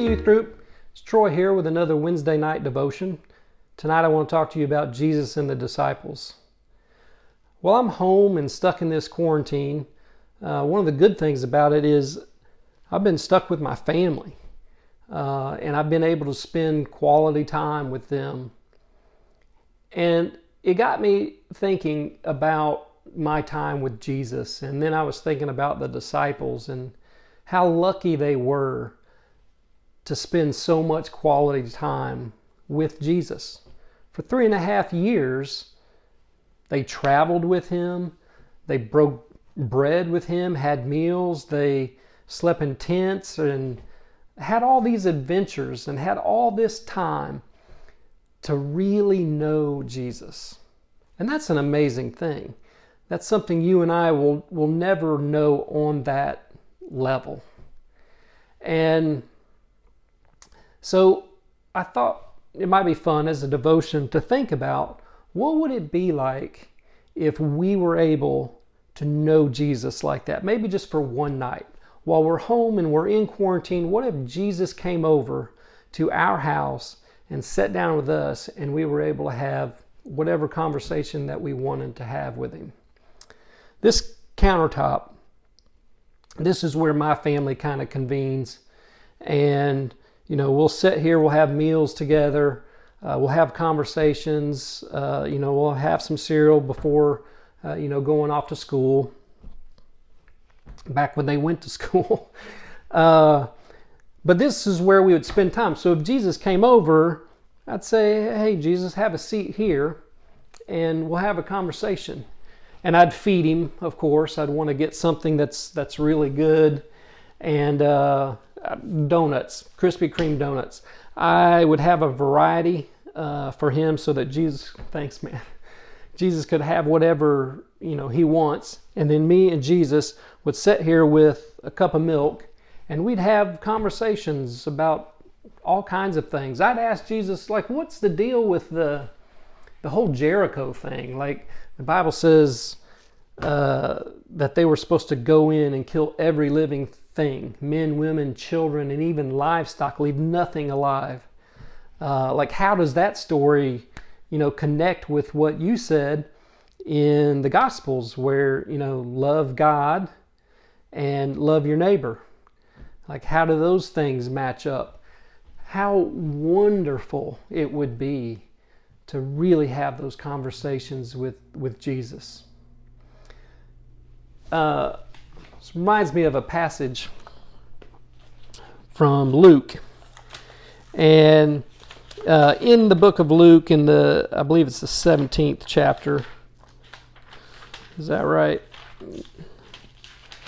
Youth Group. It's Troy here with another Wednesday night devotion. Tonight I want to talk to you about Jesus and the disciples. While I'm home and stuck in this quarantine, one of the good things about it is I've been stuck with my family. And I've been able to spend quality time with them. And it got me thinking about my time with Jesus. And then I was thinking about the disciples and how lucky they were to spend so much quality time with Jesus. For 3.5 years, they traveled with him, they broke bread with him, had meals, they slept in tents and had all these adventures and had all this time to really know Jesus. And that's an amazing thing. That's something you and I will never know on that level. And so I thought it might be fun as a devotion to think about what would it be like if we were able to know Jesus like that, maybe just for one night. While we're home and we're in quarantine, what if Jesus came over to our house and sat down with us and we were able to have whatever conversation that we wanted to have with him? This countertop, this is where my family kind of convenes. And, we'll sit here, we'll have meals together, we'll have conversations, we'll have some cereal before, going off to school. Back when they went to school. But this is where we would spend time. So if Jesus came over, I'd say, hey, Jesus, have a seat here and we'll have a conversation. And I'd feed him, of course. I'd want to get something that's really good. And donuts, Krispy Kreme donuts. I would have a variety for him so that Jesus, thanks man, Jesus could have whatever he wants. And then me and Jesus would sit here with a cup of milk and we'd have conversations about all kinds of things. I'd ask Jesus, what's the deal with the whole Jericho thing? Like the Bible says that they were supposed to go in and kill every living thing, men, women, children, and even livestock, leave nothing alive. How does that story, connect with what you said in the Gospels where, love God and love your neighbor? How do those things match up? How wonderful it would be to really have those conversations with Jesus. This reminds me of a passage from Luke. And in the book of Luke, I believe it's the 17th chapter. Is that right?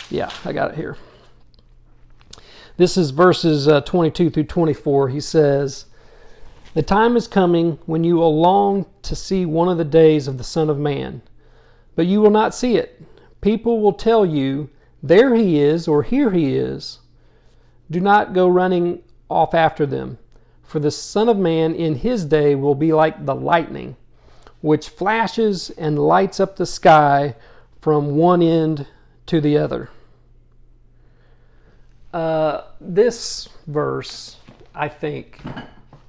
Yeah, I got it here. This is verses 22 through 24. He says, "The time is coming when you will long to see one of the days of the Son of Man, but you will not see it. People will tell you, 'There he is,' or 'Here he is.' Do not go running off after them, for the Son of Man in his day will be like the lightning, which flashes and lights up the sky from one end to the other." This verse, I think,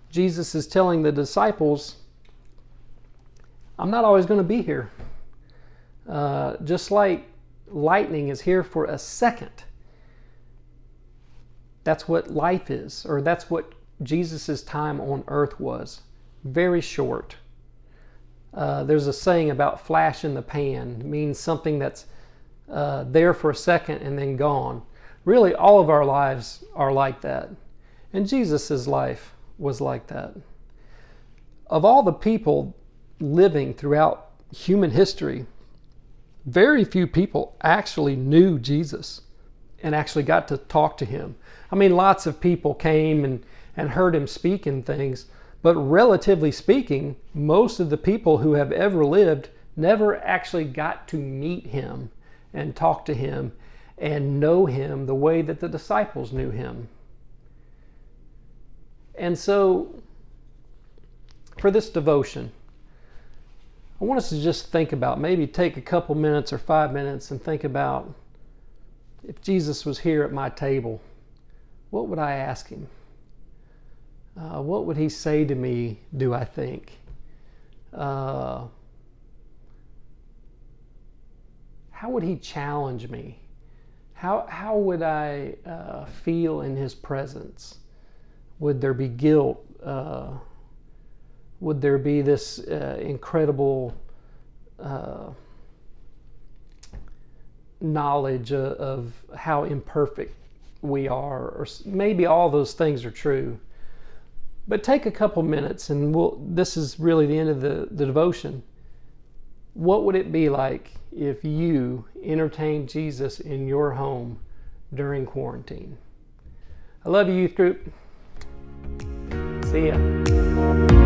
Jesus is telling the disciples, I'm not always going to be here. Just like lightning is here for a second. That's what life is, or that's what Jesus' time on earth was. Very short. There's a saying about flash in the pan. It means something that's there for a second and then gone. Really, all of our lives are like that. And Jesus' life was like that. Of all the people living throughout human history, very few people actually knew Jesus and actually got to talk to him. I mean, lots of people came and heard him speak and things, but relatively speaking, most of the people who have ever lived never actually got to meet him and talk to him and know him the way that the disciples knew him. And so, for this devotion, I want us to just think about, maybe take a couple minutes or 5 minutes and think about, if Jesus was here at my table, what would I ask him? What would he say to me, do I think? How would he challenge me? How would I feel in his presence? Would there be guilt? Would there be this incredible knowledge of how imperfect we are? Or maybe all those things are true. But take a couple minutes, and this is really the end of the devotion. What would it be like if you entertained Jesus in your home during quarantine? I love you, youth group. See ya.